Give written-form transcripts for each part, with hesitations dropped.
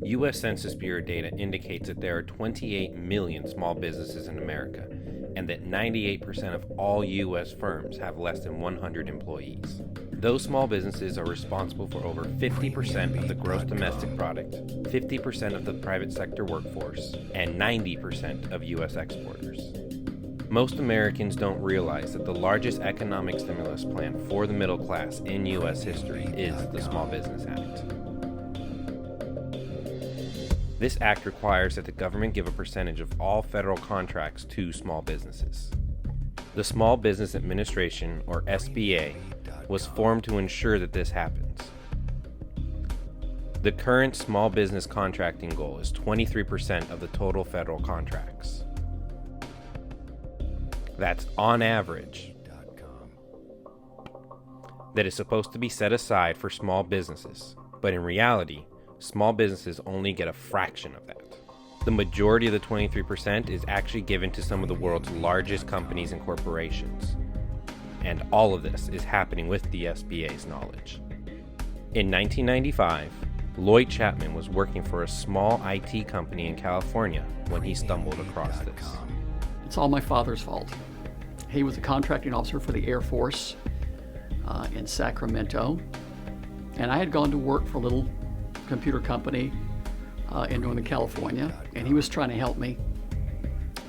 U.S. Census Bureau data indicates that there are 28 million small businesses in America, and that 98% of all U.S. firms have less than 100 employees. Those small businesses are responsible for over 50% of the gross domestic product, 50% of the private sector workforce, and 90% of U.S. exporters. Most Americans don't realize that the largest economic stimulus plan for the middle class in U.S. history is the Small Business Act. This act requires that the government give a percentage of all federal contracts to small businesses. The Small Business Administration, or SBA, was formed to ensure that this happens. The current small business contracting goal is 23% of the total federal contracts. That's on average. That is supposed to be set aside for small businesses, but in reality, small businesses only get a fraction of that. The majority of the 23% is actually given to some of the world's largest companies and corporations. And all of this is happening with the SBA's knowledge. In 1995, Lloyd Chapman was working for a small IT company in California when he stumbled across this. It's all my father's fault. He was a contracting officer for the Air Force in Sacramento, and I had gone to work for a little computer company in Northern California, and he was trying to help me.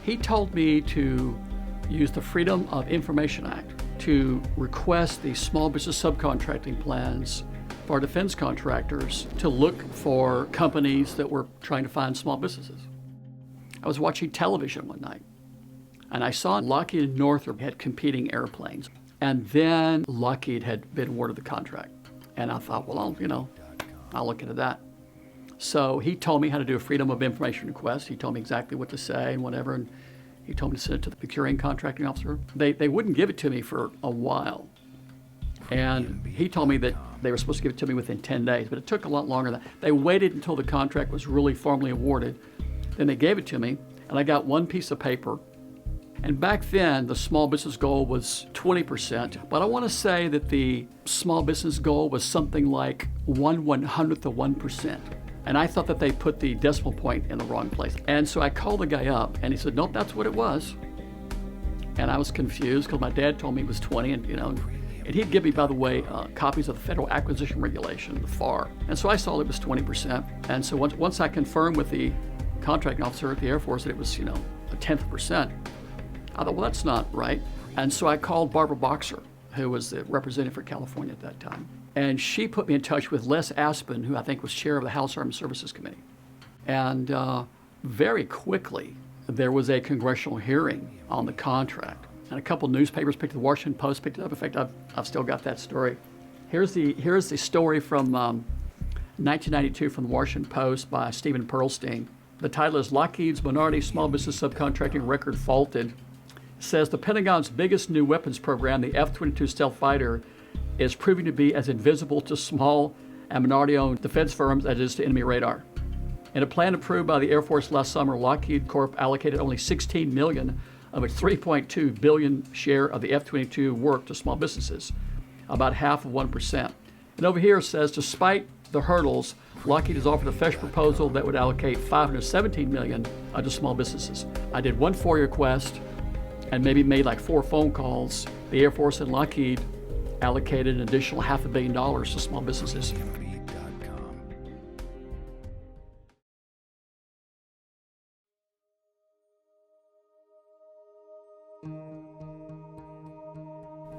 He told me to use the Freedom of Information Act to request the small business subcontracting plans for defense contractors to look for companies that were trying to find small businesses. I was watching television one night, and I saw Lockheed and Northrop had competing airplanes, and then Lockheed had been awarded the contract. And I thought, well, I'll look into that. So he told me how to do a Freedom of Information request. He told me exactly what to say and whatever, and he told me to send it to the procuring contracting officer. They wouldn't give it to me for a while. And he told me that they were supposed to give it to me within 10 days, but it took a lot longer than that. They waited until the contract was really formally awarded. Then they gave it to me, and I got one piece of paper. And back then, the small business goal was 20%, but I want to say that the small business goal was something like 1/100th of 1%. And I thought that they put the decimal point in the wrong place. And so I called the guy up, and he said, nope, that's what it was. And I was confused because my dad told me it was 20, and he'd give me, by the way, copies of the Federal Acquisition Regulation, the FAR. And so I saw it was 20%. And so once I confirmed with the contracting officer at the Air Force that it was, 1/10 of a percent, I thought, well, that's not right. And so I called Barbara Boxer, who was the representative for California at that time. And she put me in touch with Les Aspin, who I think was chair of the House Armed Services Committee. And very quickly, there was a congressional hearing on the contract. And a couple newspapers picked it up, the Washington Post picked it up. In fact, I've still got that story. Here's the story from 1992 from the Washington Post by Stephen Perlstein. The title is Lockheed's Minority Small Business Subcontracting Record Faulted. It says the Pentagon's biggest new weapons program, the F-22 stealth fighter, is proving to be as invisible to small and minority-owned defense firms as it is to enemy radar. In a plan approved by the Air Force last summer, Lockheed Corp allocated only $16 million of its $3.2 billion share of the F-22 work to small businesses, about half of 1%. And over here it says, despite the hurdles, Lockheed has offered a fresh proposal that would allocate $517 million to small businesses. I did one FOIA request and maybe made like 4 phone calls. The Air Force and Lockheed allocated an additional $500 million to small businesses.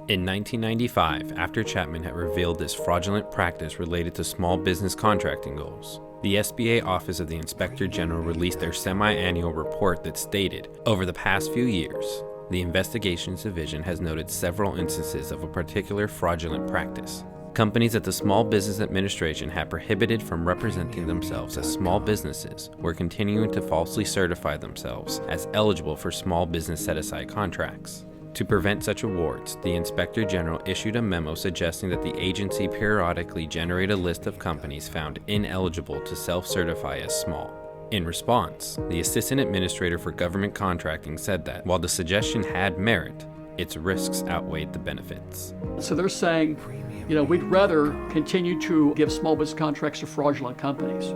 In 1995, after Chapman had revealed this fraudulent practice related to small business contracting goals, the SBA Office of the Inspector General released their semi-annual report that stated, over the past few years, the Investigations Division has noted several instances of a particular fraudulent practice. Companies at the Small Business Administration had prohibited from representing themselves as small businesses were continuing to falsely certify themselves as eligible for small business set-aside contracts. To prevent such awards, the Inspector General issued a memo suggesting that the agency periodically generate a list of companies found ineligible to self-certify as small. In response, the Assistant Administrator for Government Contracting said that, while the suggestion had merit, its risks outweighed the benefits. So they're saying, we'd rather continue to give small business contracts to fraudulent companies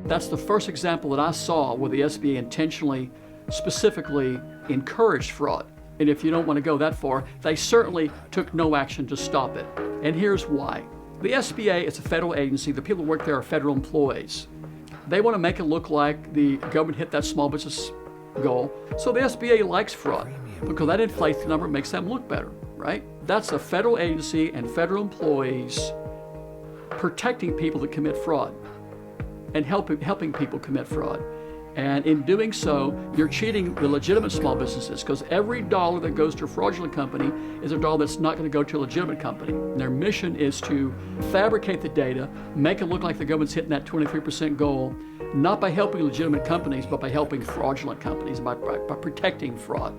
That's the first example that I saw where the SBA intentionally, specifically encouraged fraud. And if you don't want to go that far, they certainly took no action to stop it. And here's why. The SBA is a federal agency. The people who work there are federal employees. They want to make it look like the government hit that small business goal. So the SBA likes fraud because that inflates the number, makes them look better, right? That's a federal agency and federal employees protecting people that commit fraud and helping people commit fraud. And in doing so, you're cheating the legitimate small businesses, because every dollar that goes to a fraudulent company is a dollar that's not going to go to a legitimate company. And their mission is to fabricate the data, make it look like the government's hitting that 23% goal, not by helping legitimate companies, but by helping fraudulent companies, by protecting fraud.